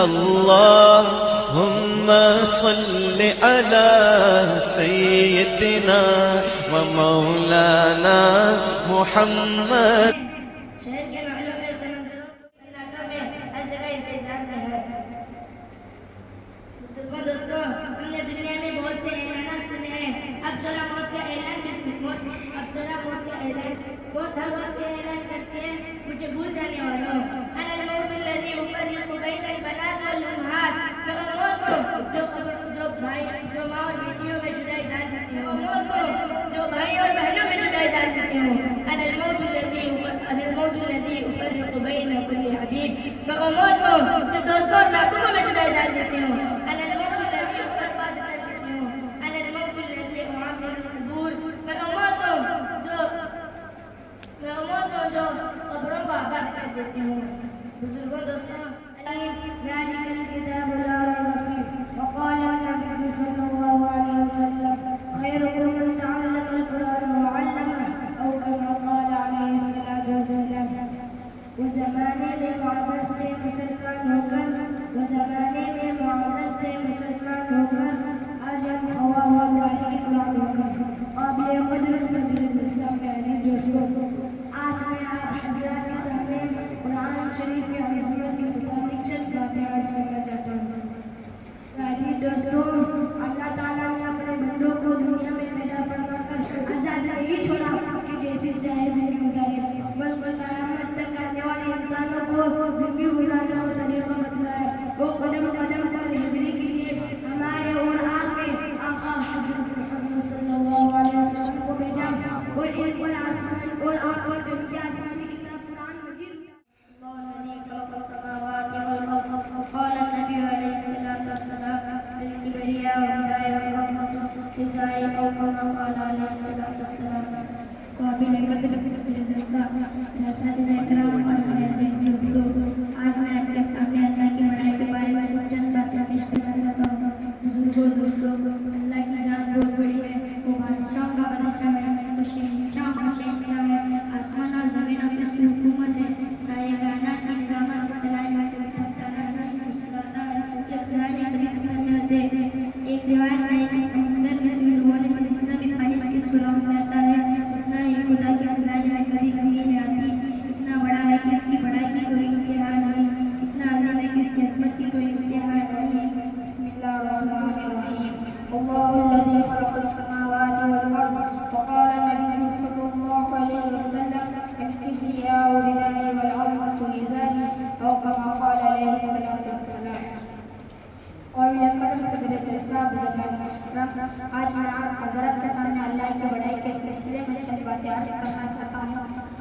اللهم صل على سيدنا ومولانا محمد. شہر کے محلوں میں سمندروں سناٹوں میں ہر جگہ انتظار میں ہے. بزرگوں دوستوں، ہم نے دنیا میں بہت سے اعلانات سنے ہیں. اب ذرا موت کا اعلان بھی سنو. اب ذرا موت کا اعلان. موت ہر وقت یہ اعلان کرتی ہے، مجھے بھول جانے والوں. انا الموت الذي افرق بین البنات والامہات. موت کو جو ماں اور بیٹیوں میں جدائی ڈال دیتی ہوں. موت کو جو بھائی اور بہنوں میں جدائی ڈال دیتی ہوں. انا الموت الذي افرق بین كل حبیب. میں وہ موت کو جو دوستوں اور محبوبوں میں جدائی ڈال دیتی ہوں. انا الموت الذي برباد کر دیتی ہوں. انا الموت الذي اعمر القبور. میں وہ موت کو جو قبروں کو آباد کر دیتی ہوں. بزرگوں دوستوں، ذلك الكتاب لا ريب فيه. وقال النبي صلى الله عليه وسلم خيركم من تعلم القرآن وعلمه أو كما قال عليه الصلاة والسلام. وہ زمانے میں معزز تھے مسلمان ہو کر، وہ زمانے میں معزز تھے مسلمان ہو کر، آج ہم خواہ و تعلیم قرآن ہو کر قابل قدر صدر السلام میں عزیز دوستوں، آج میں آپ حضرات کے سامنے قرآن شریف کی عظمت کے متعلق چند باتیں عرض کرنا چاہتا ہوں. عزیز دوستوں، اللہ تعالیٰ نے اپنے بندوں کو دنیا میں پیدا فرما کر آزاد نہیں چھوڑا کہ جیسی چاہے زندگی گزارے، بلکہ قیامت تک آنے والے انسانوں کو زندگی گزارنے کا طریقہ بتلایا. وہ قدم قدم پر رہبری کے لیے ہمارے اور آپ کے آقا حضرت محمد صلی اللہ علیہ وسلم کو بھیجا اور ان پر آسمان اور آپ پر جو کی آسمانی کتاب قرآن مجید. اللہ الذی خلق السماوات والارض. وقال النبی علیہ الصلوۃ والسلام الکبریاء والہدایہ والرحمۃ للجزاء او کما قال علیہ الصلوۃ والسلام. قابل قدر صدر الصاحب اساتذہ کرام اور عزیز دوستوں، آج میں آپ کے سامنے اللہ کی بڑائی کے بارے میں چند باتیں پیش کرنا چاہتا ہوں. بزرگوں دوستوں، اللہ کی ذات بہت بڑی ہے. وہ بادشاہوں کا بادشاہ ہے، وہ شہنشاہ کا شہنشاہ ہے. آسمان اور زمین پر اس کی حکومت ہے. سارے کائنات کے نظامات کو چلانے میں کبھی تھکتا نہیں. وہ سلاتا ہے، اس کے خزانے کبھی ختم نہیں ہوتے. ایک روایت ہے کہ سمندر میں سوئی ڈبونے سے جتنا بھی پانی اس کی سراغ میں آتا ہے، اتنا ہی خدا کے خزانے میں کبھی کمی نہیں آتی. اتنا بڑا ہے کہ اس کی بڑائی کی کوئی انتہا نہیں، اتنا عظیم ہے کہ اس کی عظمت کی کوئی انتہا نہیں. بسم اللہ الرحمن الرحیم. اللہ الذی خلق السماوات والارض. وقال النبی صلی اللہ علیہ وسلم الکبریاء ردائی والعظمۃ ازاری او کما قال علیہ الصلوۃ والسلام. قابل قدر صدر جلسہ بزرگان محترم، آج میں آپ حضرات کے سامنے اللہ کی بڑائی کے سلسلے میں چند باتیں عرض کرنا چاہتا ہوں.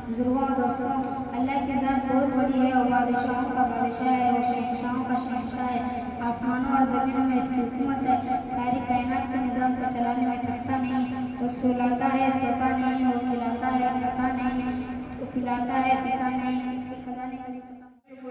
بزرگوں اور دوستوں، اللہ کی ذات بہت بڑی ہے. وہ بادشاہوں کا بادشاہ ہے، وہ شہنشاہوں کا شہنشاہ ہے. آسمانوں اور زمینوں میں اس کی حکومت ہے. ساری کائنات کے نظام کو چلانے میں تھکتا نہیں. وہ سلاتا ہے، سوتا نہیں. وہ کھلاتا ہے، کھاتا نہیں. وہ پلاتا ہے، پیتا نہیں. اس کے خزانے کبھی ختم. ان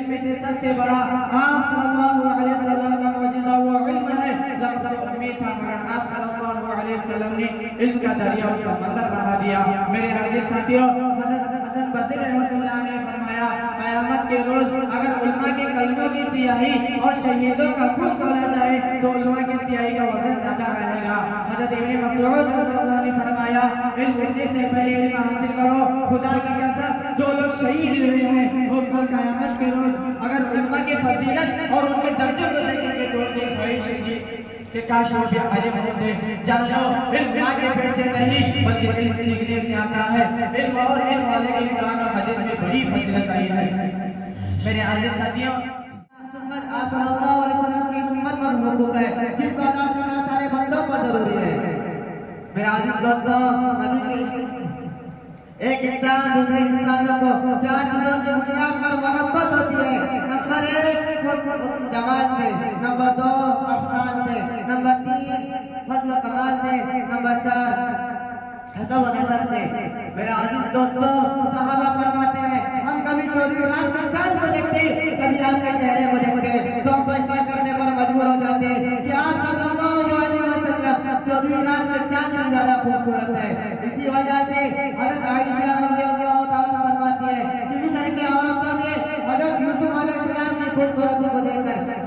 میں سے سب سے بڑا آپ صلی اللہ علیہ وسلم کا معجزہ وہ علم ہے. لقد تو امید تھا مگر آپ صلی اللہ علیہ وسلم نے علم کا دریا اور سمندر بہا دیا. میرے عزیز ساتھیوں، حضرت حسن بصری رحمۃ اللہ نے فرمایا قیامت کے روز اگر علماء کے کلموں کی سیاہی اور شہیدوں کا خون تولا جائے تو علماء کی سیاہی کا وزن زیادہ رہے گا. حضرت ابن مسعود رضی اللہ عنہ نے فرمایا علم اٹھنے سے پہلے علم حاصل کرو. خدا کی قسم جو لوگ شہید ہوئے ہیں وہ کل قیامت کے روز اگر علماء کی فضیلت اور ان کے درجے کو دیکھیں گے تو ان کی خواہش ہوگی کہ کاش وہ بھی عالم ہوتے. جان لو علم آگے پیسے نہیں بلکہ علم سیکھنے سے آتا ہے. علم اور علم والے کی قرآن اور حدیث میں بڑی فضیلت آئی ہے. میرے عزیز ساتھیوں، آپ صلی اللہ علیہ وسلم کی سنت پر حقوق ہے جن کو ادا کرنا سارے بندوں پر ضروری ہے. میرے عزیز دوستوں، نبی کے ایک انسان دوسرے انسانوں کو 4 چیزوں کی بنیاد پر محبت ہوتی ہے. نمبر 1 جمال سے، نمبر 2 احسان سے، نمبر 3 فضل و کمال سے، نمبر 4 حسب و نسب سے. میرے عزیز دوستوں، صحابہ فرماتے ہیں ہم کبھی چودھری رات کے چاند کو دیکھتے، کبھی آپ کے چہرے کو دیکھتے تو ہم فیصلہ کرنے پر مجبور ہو جاتے کہ آپ صلی اللہ علیہ وسلم چودھری رات کے چاند سے زیادہ خوبصورت ہے. اسی وجہ سے حضرت عائشہ رضی اللہ تعالیٰ فرماتی ہے کہ مصر کی عورتوں نے حضرت یوسف علیہ السلام کی خوبصورت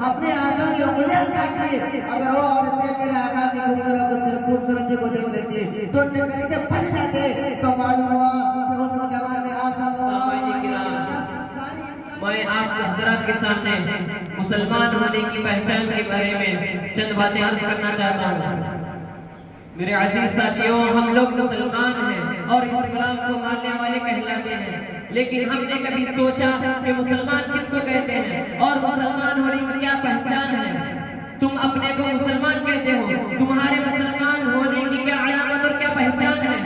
اپنے آقا کی انگلیاں کاٹ لی. اگر وہ عورتیں میرے آقا کی خوبصورتی کو دیکھ لیتی تو ان کے گلے سے پھٹ جاتے تو معلوم ہوا کہ اس کو جمال میں آپ صلی اللہ علیہ وسلم. میں آپ حضرات کے سامنے مسلمان ہونے کی پہچان کے بارے میں چند باتیں عرض کرنا چاہتا ہوں. میرے عزیز ساتھیوں، ہم لوگ مسلمان ہیں اور اسلام کو ماننے والے کہلاتے ہیں، لیکن ہم نے کبھی سوچا کہ مسلمان کس کو کہتے ہیں اور مسلمان ہونے کی کیا پہچان ہے؟ تم اپنے کو مسلمان کہتے ہو، تمہارے مسلمان ہونے کی کیا علامت اور کیا پہچان ہے؟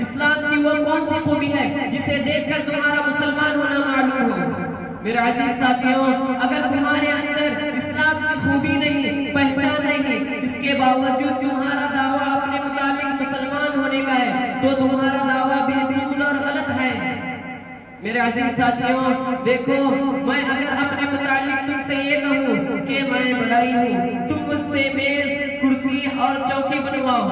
اسلام کی وہ کون سی خوبی ہے جسے دیکھ کر تمہارا مسلمان ہونا معلوم ہو؟ میرے عزیز ساتھیوں، اگر تمہارے اندر اسلام کی خوبی نہیں، پہچان نہیں، اس کے باوجود تمہارا دعویٰ اپنے متعلق مسلمان ہونے کا ہے تو تمہارا دعویٰ بے سود اور غلط ہے. میرے عزیز ساتھیوں دیکھو، میں اگر اپنے متعلق تم سے یہ کہوں کہ میں بڑائی ہوں، تم مجھ سے میز، کرسی اور چوکی بنواؤ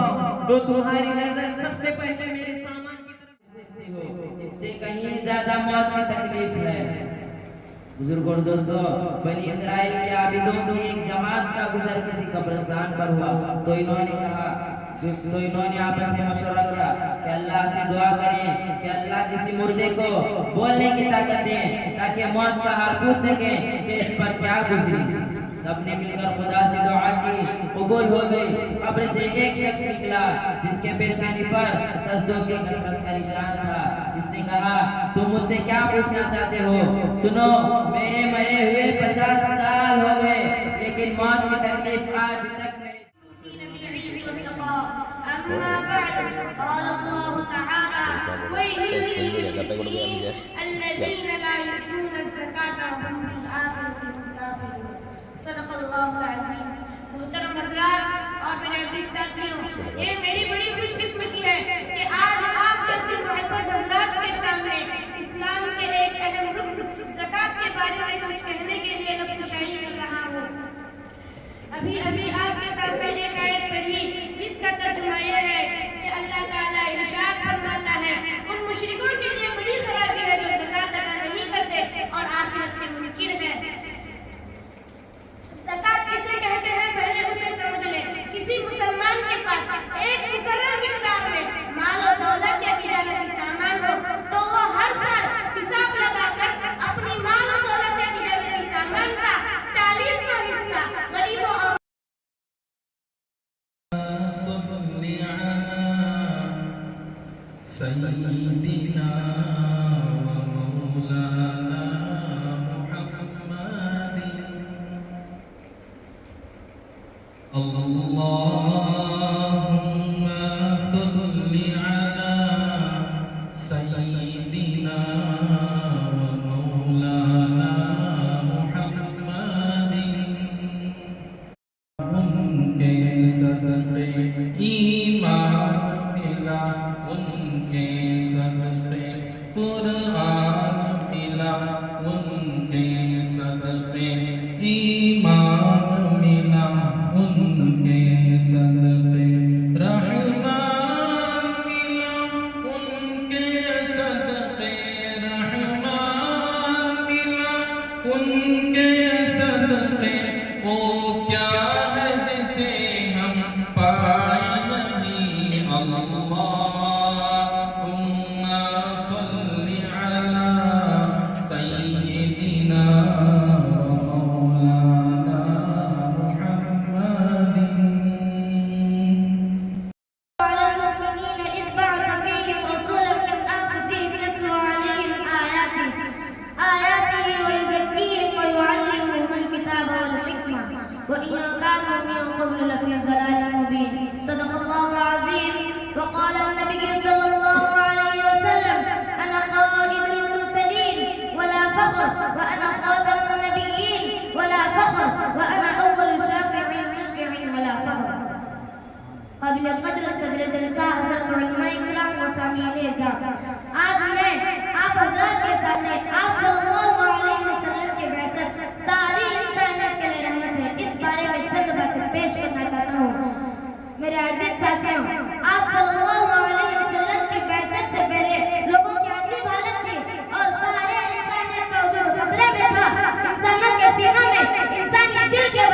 تو تمہاری نظر سب سے پہلے میرے سامان کی طرف. اس سے کہیں زیادہ موت کی تکلیف ہے. بزرگوں اور دوستو، بنی اسرائیل کے عابدوں کی ایک جماعت کا گزر کسی قبرستان پر ہوا تو انہوں نے آپس میں مشورہ کیا کہ اللہ سے دعا کریں کہ اللہ کسی مردے کو بولنے کی طاقت دیں تاکہ موت کا حال پوچھ سکیں کہ اس پر کیا گزری. سب نے مل کر خدا سے دعا کی، قبول ہو گئی. قبر سے ایک شخص نکلا جس کے پیشانی پر سجدوں کے کثرت کا نشان تھا. اس نے کہا، تم مجھ سے کیا پوچھنا چاہتے ہو؟ سنو، میرے مرے ہوئے 50 سال ہو گئے لیکن موت کی تکلیف آج تک میرے. أما بعد، قال الله تعالى: ويل للمشركين الذين لا يؤتون الزكاة وهم بالآخرة هم كافرون. صدق اللہ العظیم. محترم حضرات اور میرے عزیز ساتھیوں، یہ میری بڑی خوش قسمتی ہے کہ آج آپ جیسے معزز حضرات کے سامنے اسلام کے ایک اہم رکن زکوٰۃ کے بارے میں کچھ کہنے کے لیے لب کشائی کر رہا ہوں. ابھی آپ کے سامنے ایک آیت پڑھی جس کا ترجمہ یہ ہے کہ اللہ تعالیٰ ارشاد فرماتا ہے، ان مشرکوں کے لیے بڑی خرابی ہے جو زکوٰۃ ادا نہیں کرتے اور آخرت کے منکر ہیں. زکوٰۃ کسے کہتے ہیں پہلے اسے سمجھ لیں. کسی مسلمان کے پاس ایک مقرر مقدار میں مال و دولت یا تجارتی سامان ہو تو وہ ہر سال حساب لگا کر اپنی مال و دولت یا تجارتی سامان کا 40واں حصہ غریبوں اور صلی علی سیدنا و مولانا محمد. اللہم صلی علی سیدنا و مولانا محمد. ان کے صدقے ایمان ملا، ان کے صدقے قرآن ملا، ان کے صدقے ایمان ملا، ان کے صدقے رحمان ملا، ان کے صدقے رحمان ملا، ان کے صدقے وہ کیا ہے جسے ہم پائے نہیں. اللہم صلی علی سیدنا و مولانا محمد. على المؤمنين إذ بعث فيهم رسولا من أنفسهم يتلو عليهم آياته ويزكيهم ويعلمهم الكتاب والحكمة وإن كانوا من قبل لفي ضلال مبين. صدق الله العظيم. وقال النبي صلى الله عليه وسلم: أنا قائد المرسلين ولا فخر، وأنا خاتم النبيين ولا فخر، وأنا أول شافع مشفع ولا فخر. قابل قدر صدر جلسہ حضرت علماء کرام و سامعین اعزاز، آج میں آپ حضرات کے سامنے آپ صلی اللہ علیہ وسلم کے بعثت ساری انسانیت کے لیے رحمت ہے اس بارے میں چند باتیں پیش کرنا چاہتا ہوں. میرے عزیز ساتھیوں، آپ صلی اللہ علیہ وسلم کی بعثت سے پہلے لوگوں کی عجیب حالت تھی اور سارے انسانیت کا وجود خطرے میں تھا. انسانوں کے سینوں میں، انسانی دل کے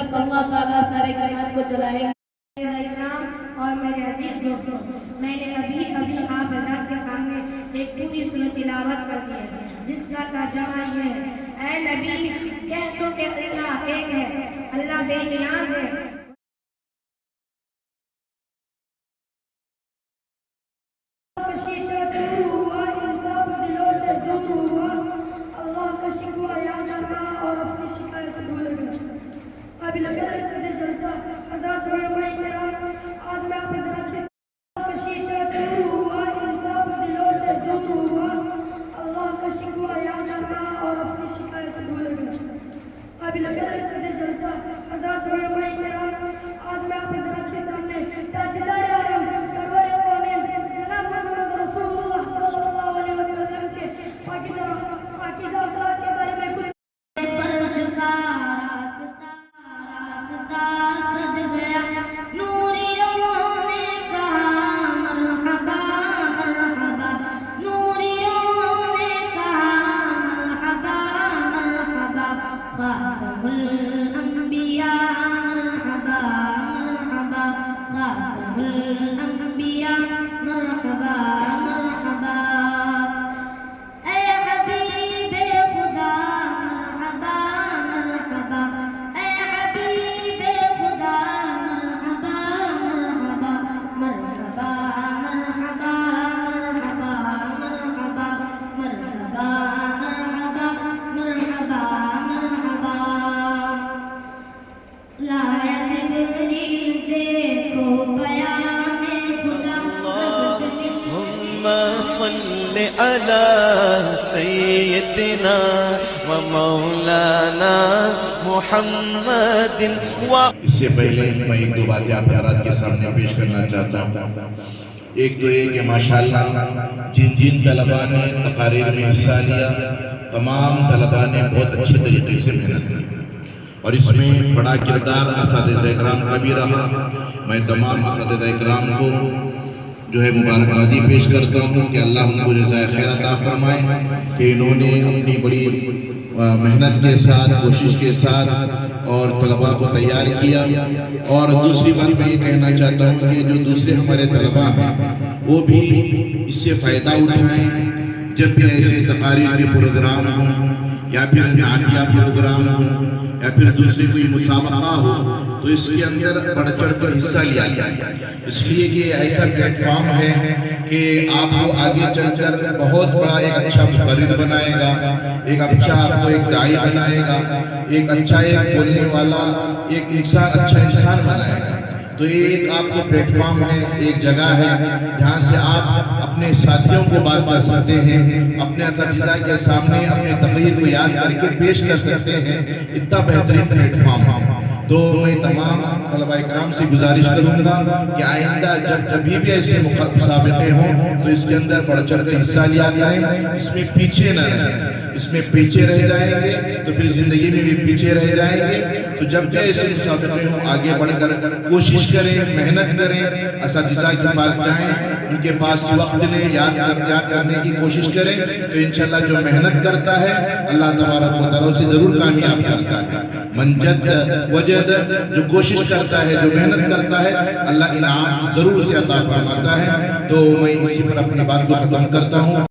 تک اللہ تعالیٰ سارے کائنات کو چلائے گا۔ اکرام اور میرے عزیز دوستوں، میں نے ابھی آپ حضرات کے سامنے ایک پوری سورت تلاوت کر دی ہے جس کا ترجمہ یہ ہے: اے نبی کہہ دو کہ اللہ ایک ہے، اللہ بے نیاز ہے۔ شیشہ چور ہوا، انصاف دلوں سے دور ہوا، اللہ کا شکوہ یاد رہا اور اپنی شکایت بھول گیا۔ قابل قدر صدر جلسہ حضرات علماء کرام، آج میں آپ حضرات کے ساتھ شیشہ چور ہوا، انصاف دلوں سے دور ہوا، اللہ کا شکوہ یاد رہا اور اپنی شکایت بھول گیا۔ قابل قدر صدر جلسہ حضرات علماء کرام، آج میں آپ حضرات کے سامنے تاجدار عالم سرور کونین جناب محمد رسول اللہ صلی اللہ علیہ وسلم کے پاکیزہ اخلاق کے بارے میں کچھ فرش کا راستہ سج گیا، نوریوں نے کہا مرحبا مرحبا، نوریوں نے کہا مرحبا مرحبا، خاتم الانبیاء مرحبا مرحبا، خاتم الانبیاء مرحبا مرحبا، اے حبیب خدا مرحبا مرحبا، اے حبیب خدا مرحبا مرحبا، مرحبا مرحبا مرحبا مرحبا، مرحبا مرحبا مرحبا مرحبا، لایا جبریل دیکھو پیام خدا، اللهم صل على سيدنا ومولانا محمد اس سے پہلے میں ایک دو باتیں آپ حضرات کے سامنے پیش کرنا چاہتا ہوں۔ ایک تو یہ کہ ماشاءاللہ جن طلباء نے تقاریر میں حصہ لیا، تمام طلباء نے بہت اچھے طریقے سے محنت کی، اور اس میں بڑا کردار اساتذہ اکرام کا بھی رہا۔ میں تمام اساتذہ اکرام کو جو ہے مبارکبادی پیش کرتا ہوں کہ اللہ ان کو جزائے خیر عطا فرمائے کہ انہوں نے اپنی بڑی محنت کے ساتھ، کوشش کے ساتھ اور طلباء کو تیار کیا۔ اور دوسری بات میں یہ کہنا چاہتا ہوں کہ جو دوسرے ہمارے طلباء ہیں وہ بھی اس سے فائدہ اٹھائیں، جب بھی ایسے تقاریر کے پروگرام ہوں یا پھر نعتیہ پروگرام ہوں یا پھر دوسری کوئی مسابقہ ہو تو اس کے اندر بڑھ چڑھ کر حصہ لیا جائے، اس لیے کہ ایسا پلیٹ فارم ہے کہ آپ کو آگے چل کر بہت بڑا ایک اچھا مقرر بنائے گا، ایک اچھا آپ کو ایک داعی بنائے گا، ایک اچھا ایک بولنے والا ایک انسان، اچھا انسان بنائے گا۔ تو یہ ایک آپ کو پلیٹ فارم ہے، ایک جگہ ہے جہاں سے آپ اپنے ساتھیوں کو بات کر سکتے ہیں، اپنے اساتذہ کے سامنے اپنے تقریر کو یاد کر کے پیش کر سکتے ہیں۔ اتنا بہترین پلیٹ فارم ہے۔ تو میں تمام طلباء اکرام سے گزارش کروں گا کہ آئندہ جب کبھی بھی ایسے مسابقے ہوں تو اس کے اندر بڑھ چڑھ کر حصہ لیا کریں، اس میں پیچھے نہ رہیں۔ اس میں پیچھے رہ جائیں گے تو پھر زندگی میں بھی پیچھے رہ جائیں گے۔ تو جب بھی ایسے مسابقے ہوں آگے بڑھ کر کوشش کریں، محنت کریں، اساتذہ کے پاس جائیں، ان کے پاس وقت لیں، یاد کرنے کی کوشش کریں، تو انشاءاللہ جو محنت کرتا ہے اللہ تبارک و تعالیٰ اسے ضرور کامیاب کرتا ہے۔ من جد وجد، جو کوشش کرتا ہے، جو محنت کرتا ہے، اللہ انعام ضرور سے عطا فرماتا ہے۔ تو میں اسی پر اپنی بات کو ختم کرتا ہوں۔